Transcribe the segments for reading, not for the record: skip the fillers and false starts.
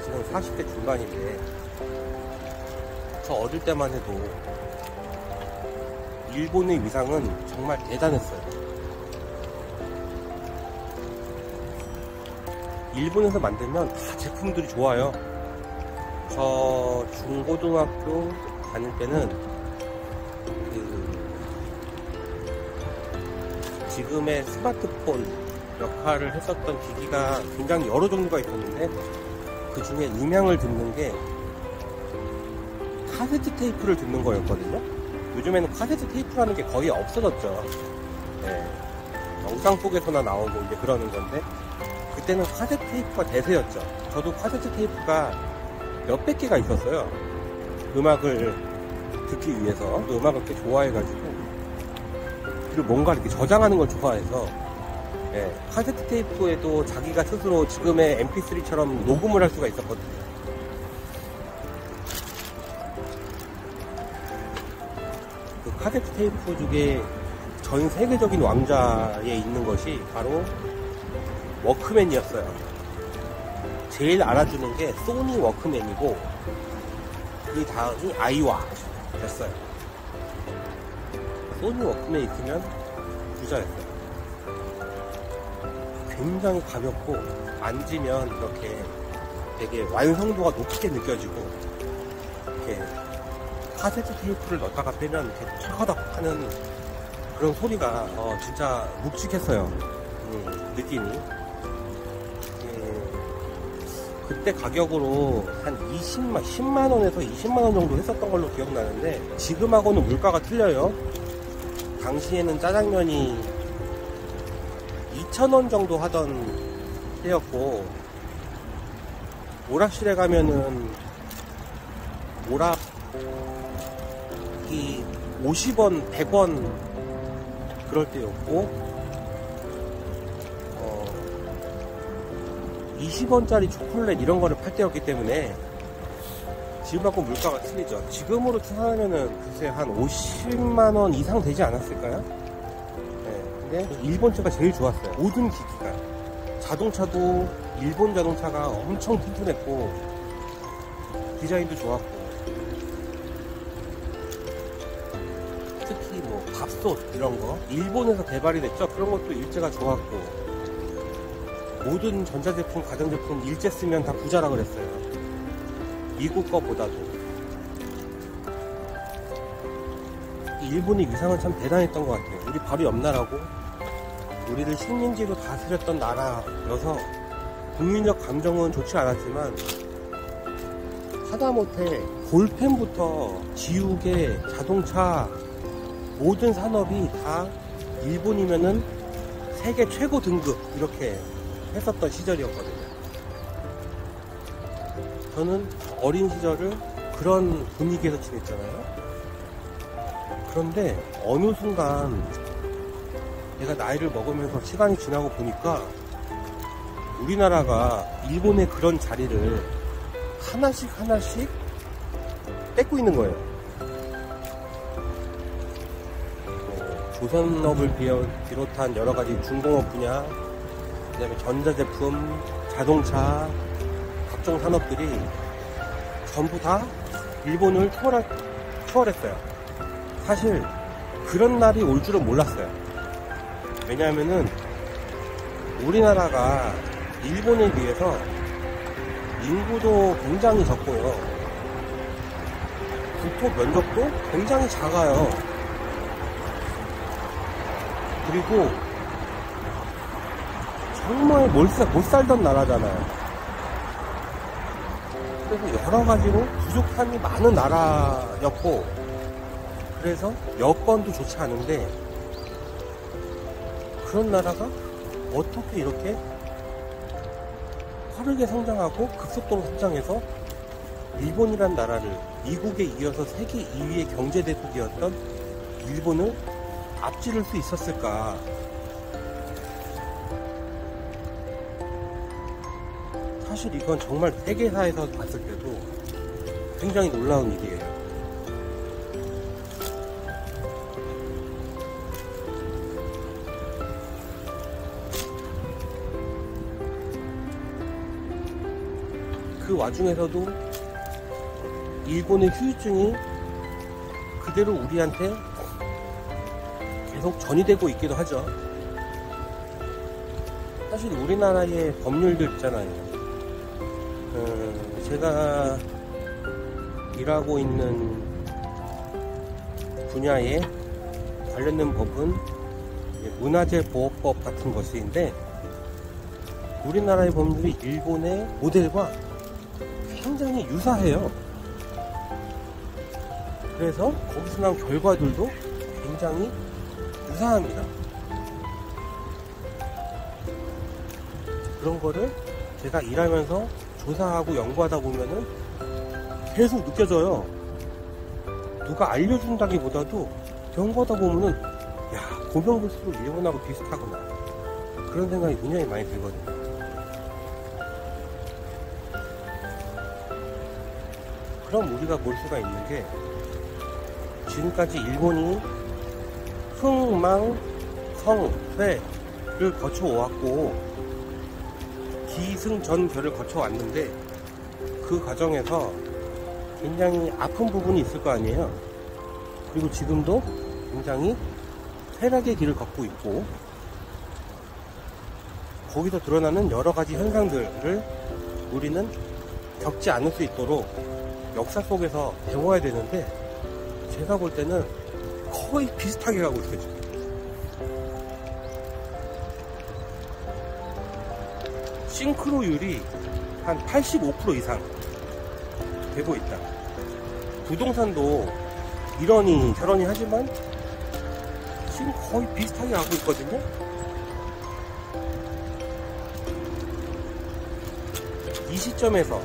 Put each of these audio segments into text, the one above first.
지금 40대 중반인데 저 어릴 때만 해도 일본의 위상은 정말 대단했어요. 일본에서 만들면 다 제품들이 좋아요. 저 중고등학교 다닐 때는 지금의 스마트폰 역할을 했었던 기기가 굉장히 여러 종류가 있었는데 그 중에 음향을 듣는 게 카세트 테이프를 듣는 거였거든요. 요즘에는 카세트 테이프라는 게 거의 없어졌죠. 네. 영상 속에서나 나오고 이제 그러는 건데 그때는 카세트 테이프가 대세였죠. 저도 카세트 테이프가 몇백 개가 있었어요. 음악을 듣기 위해서. 음악을 그렇게 좋아해가지고 그리고 뭔가 이렇게 저장하는 걸 좋아해서 카세트 테이프에도 자기가 스스로 지금의 mp3처럼 녹음을 할 수가 있었거든요. 그 카세트 테이프 중에 전 세계적인 왕좌에 있는 것이 바로 워크맨이었어요. 제일 알아주는 게 소니 워크맨이고 그 다음이 아이와였어요. 소니 워크맨 있으면 부자였어요. 굉장히 가볍고 만지면 이렇게 되게 완성도가 높게 느껴지고 이렇게 카세트 테이프를 넣다가 빼면 이렇게 털커덕 하는 그런 소리가 진짜 묵직했어요. 느낌이. 그때 가격으로 한 10만원에서 20만원 정도 했었던 걸로 기억나는데 지금하고는 물가가 틀려요. 당시에는 짜장면이 2,000원 정도 하던 때였고 오락실에 가면은 오락이 50원, 100원 그럴 때였고 20원짜리 초콜릿 이런 거를 팔 때였기 때문에 지금하고 물가가 틀리죠. 지금으로 추산하면은 글쎄 한 50만원 이상 되지 않았을까요? 근데 일본 차가 제일 좋았어요. 모든 기기가. 자동차도 일본 자동차가 엄청 튼튼했고 디자인도 좋았고 특히 뭐 밥솥 이런 거 일본에서 개발이 됐죠. 그런 것도 일제가 좋았고 모든 전자제품, 가전제품 일제 쓰면 다 부자라 그랬어요. 미국 거보다도. 일본의 위상은 참 대단했던 것 같아요. 우리 바로 옆 나라고 우리를 식민지로 다스렸던 나라여서 국민적 감정은 좋지 않았지만 하다못해 볼펜부터 지우개, 자동차 모든 산업이 다 일본이면은 세계 최고 등급 이렇게 했었던 시절이었거든요. 저는 어린 시절을 그런 분위기에서 지냈잖아요. 그런데 어느 순간 내가 나이를 먹으면서 시간이 지나고 보니까 우리나라가 일본의 그런 자리를 하나씩 뺏고 있는 거예요. 조선업을 비롯한 여러 가지 중공업 분야, 그 다음에 전자제품, 자동차, 각종 산업들이 전부 다 일본을 초월했어요. 사실 그런 날이 올 줄은 몰랐어요. 왜냐하면은 우리나라가 일본에 비해서 인구도 굉장히 적고요. 국토 면적도 굉장히 작아요. 그리고 정말 못 살던 나라잖아요. 그래서 여러 가지로 부족함이 많은 나라였고, 그래서 여건도 좋지 않은데, 그런 나라가 어떻게 이렇게 빠르게 성장하고 급속도로 성장해서 일본이란 나라를 미국에 이어서 세계 2위의 경제대국이었던 일본을 앞지를 수 있었을까? 사실 이건 정말 세계사에서 봤을 때도 굉장히 놀라운 일이에요. 그 그 와중에서도 일본의 후유증이 그대로 우리한테 계속 전이되고 있기도 하죠. 사실 우리나라의 법률들 있잖아요. 제가 일하고 있는 분야에 관련된 법은 문화재보호법 같은 것인데, 우리나라의 법률이 일본의 모델과 굉장히 유사해요. 그래서 거기서 나온 결과들도 굉장히 유사합니다. 그런 거를 제가 일하면서 조사하고 연구하다 보면은 계속 느껴져요. 누가 알려준다기보다도 연구하다 보면은, 야, 보면 볼수록 일본하고 비슷하구나, 그런 생각이 굉장히 많이 들거든요. 그럼 우리가 볼 수가 있는 게, 지금까지 일본이 흥망, 성, 쇠를 거쳐왔고 기승전결을 거쳐왔는데, 그 과정에서 굉장히 아픈 부분이 있을 거 아니에요. 그리고 지금도 굉장히 쇠락의 길을 걷고 있고, 거기서 드러나는 여러 가지 현상들을 우리는 겪지 않을 수 있도록 역사 속에서 배워야 되는데, 제가 볼 때는 거의 비슷하게 가고 있어요. 싱크로율이 한 85% 이상 되고 있다. 부동산도 이러니 저러니 하지만 지금 거의 비슷하게 가고 있거든요. 이 시점에서,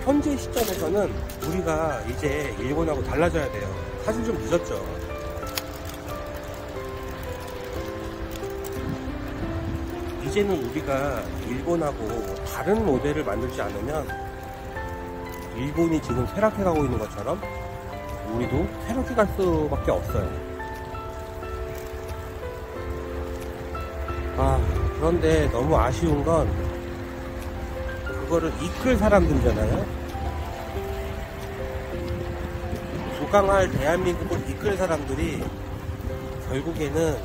현재 시점에서는 우리가 이제 일본하고 달라져야 돼요. 사실 좀 늦었죠. 이제는 우리가 일본하고 다른 모델을 만들지 않으면, 일본이 지금 쇠락해가고 있는 것처럼 우리도 쇠락해갈 수밖에 없어요. 그런데 너무 아쉬운 건, 그거를 이끌 사람들이잖아요. 부강할 대한민국을 이끌 사람들이 결국에는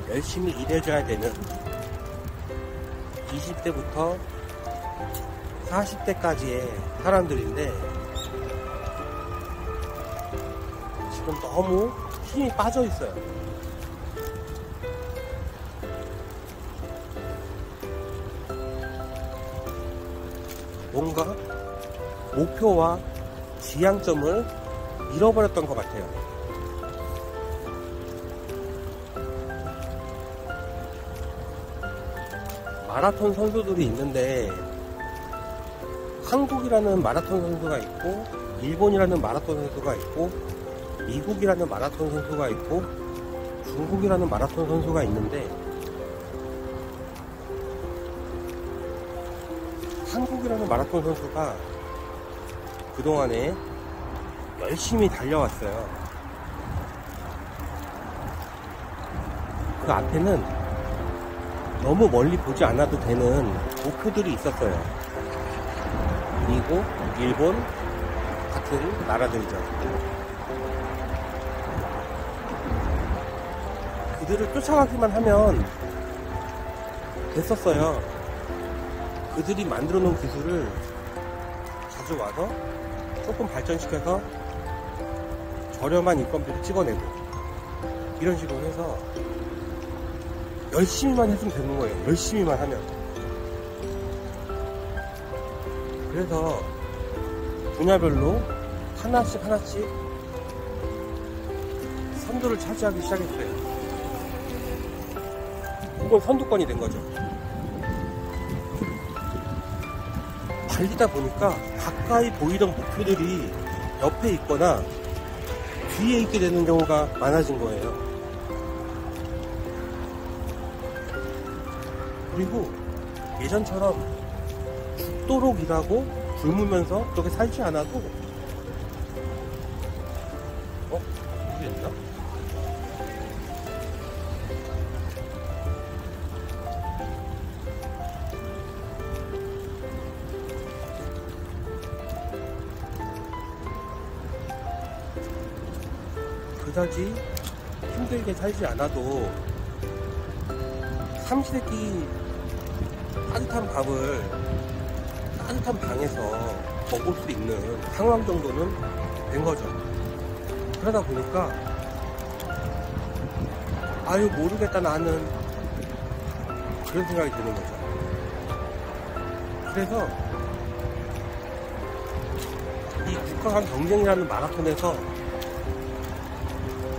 열심히 일해줘야 되는 20대부터 40대까지의 사람들인데, 지금 너무 힘이 빠져 있어요. 뭔가 목표와 지향점을 잃어버렸던 것 같아요. 마라톤 선수들이 있는데, 한국이라는 마라톤 선수가 있고, 일본이라는 마라톤 선수가 있고, 미국이라는 마라톤 선수가 있고, 중국이라는 마라톤 선수가 있는데, 한국이라는 마라톤 선수가 그동안에 열심히 달려왔어요. 그 앞에는 너무 멀리 보지 않아도 되는 목표들이 있었어요. 미국, 일본 같은 나라들이죠. 그들을 쫓아가기만 하면 됐었어요. 그들이 만들어 놓은 기술을 가져와서 조금 발전시켜서 저렴한 인건비를 찍어내고, 이런 식으로 해서 열심히만 했으면 되는 거예요. 열심히만 하면. 그래서 분야별로 하나씩 선두를 차지하기 시작했어요. 그건 선두권이 된 거죠. 달리다 보니까 가까이 보이던 목표들이 옆에 있거나 뒤에 있게 되는 경우가 많아진 거예요. 그리고 예전처럼 죽도록 일하고 굶으면서 그렇게 살지 않아도, 이게 있나? 그다지 힘들게 살지 않아도 삼시세끼 따뜻한 밥을 따뜻한 방에서 먹을 수 있는 상황 정도는 된 거죠. 그러다 보니까 아유 모르겠다 나는, 그런 생각이 드는 거죠. 그래서 이 국가 간 경쟁이라는 마라톤에서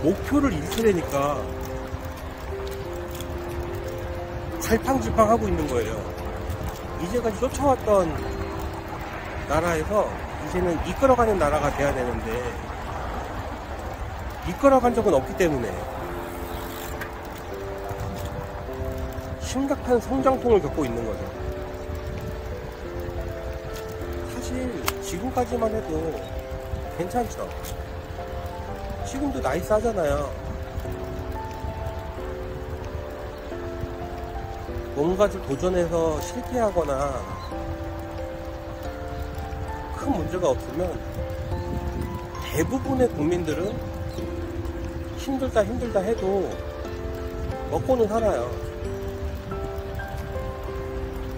목표를 잃게 되니까 갈팡질팡하고 있는 거예요. 이제까지 쫓아왔던 나라에서 이제는 이끌어가는 나라가 돼야 되는데 이끌어간 적은 없기 때문에 심각한 성장통을 겪고 있는 거죠. 사실 지금까지만 해도 괜찮죠. 지금도 나이스하잖아요. 뭔가를 도전해서 실패하거나 큰 문제가 없으면 대부분의 국민들은 힘들다 해도 먹고는 살아요.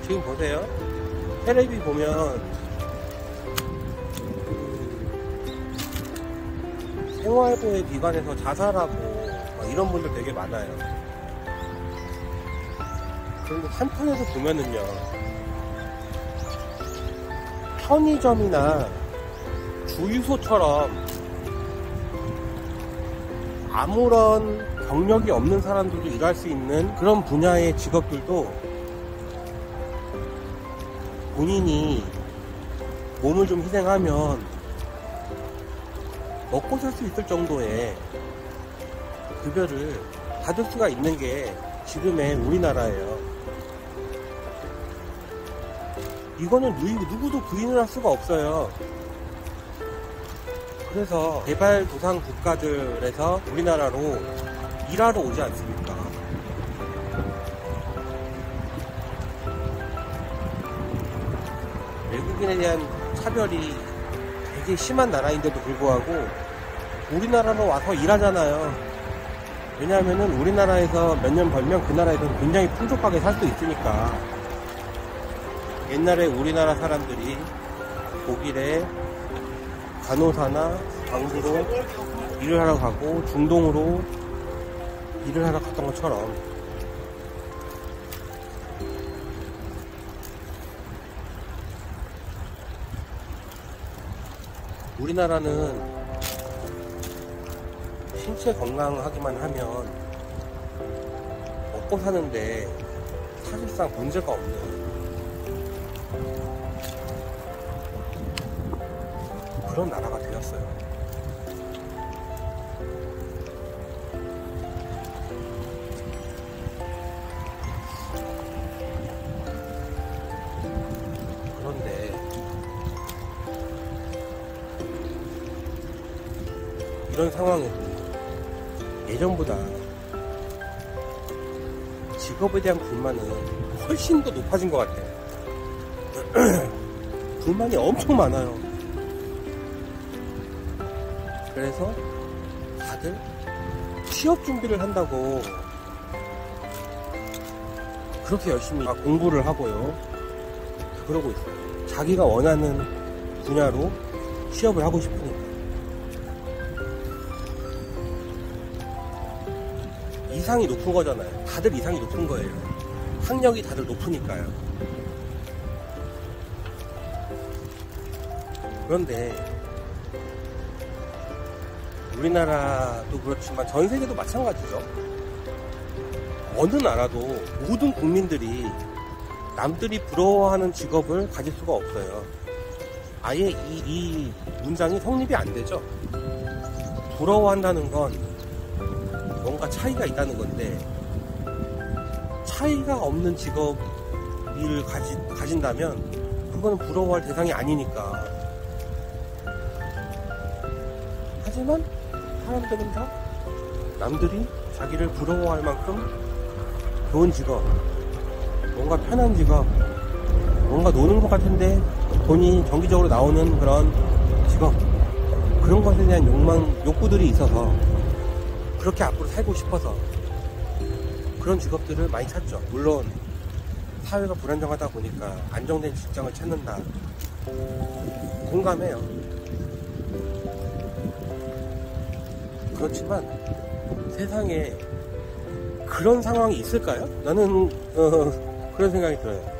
지금 보세요. 텔레비 보면 생활고에 기관에서 자살하고 이런 분들 되게 많아요. 그런데 한편에서 보면은요, 편의점이나 주유소처럼 아무런 경력이 없는 사람들도 일할 수 있는 그런 분야의 직업들도 본인이 몸을 좀 희생하면 먹고 살 수 있을 정도의 급여를 받을 수가 있는 게 지금의 우리나라예요. 이거는 누구도 부인을 할 수가 없어요. 그래서 개발도상 국가들에서 우리나라로 일하러 오지 않습니까? 외국인에 대한 차별이 되게 심한 나라인데도 불구하고 우리나라로 와서 일하잖아요. 왜냐하면은 우리나라에서 몇 년 벌면 그 나라에서는 굉장히 풍족하게 살 수 있으니까. 옛날에 우리나라 사람들이 독일에 간호사나 광부로 일을 하러 가고 중동으로 일을 하러 갔던 것처럼 우리나라는 신체 건강하기만 하면 먹고 사는데 사실상 문제가 없는 그런 나라가 되었어요. 그런데 이런 상황에도 예전보다 직업에 대한 불만은 훨씬 더 높아진 것 같아요. 불만이 엄청 많아요. 그래서 다들 취업 준비를 한다고 그렇게 열심히 공부를 하고요. 그러고 있어요. 자기가 원하는 분야로 취업을 하고 싶으니까. 이상이 높은 거잖아요. 다들 이상이 높은 거예요. 학력이 다들 높으니까요. 그런데 우리나라도 그렇지만 전 세계도 마찬가지죠. 어느 나라도 모든 국민들이 남들이 부러워하는 직업을 가질 수가 없어요. 아예 이 문장이 성립이 안 되죠. 부러워한다는 건 뭔가 차이가 있다는 건데, 차이가 없는 직업을 가진다면 그거는 부러워할 대상이 아니니까. 하지만 사람들은 다 남들이 자기를 부러워할 만큼 좋은 직업, 뭔가 편한 직업, 뭔가 노는 것 같은데 돈이 정기적으로 나오는 그런 직업, 그런 것에 대한 욕구들이 있어서 그렇게 앞으로 살고 싶어서 그런 직업들을 많이 찾죠. 물론 사회가 불안정하다 보니까 안정된 직장을 찾는다. 공감해요. 그렇지만 세상에 그런 상황이 있을까요? 나는 그런 생각이 들어요.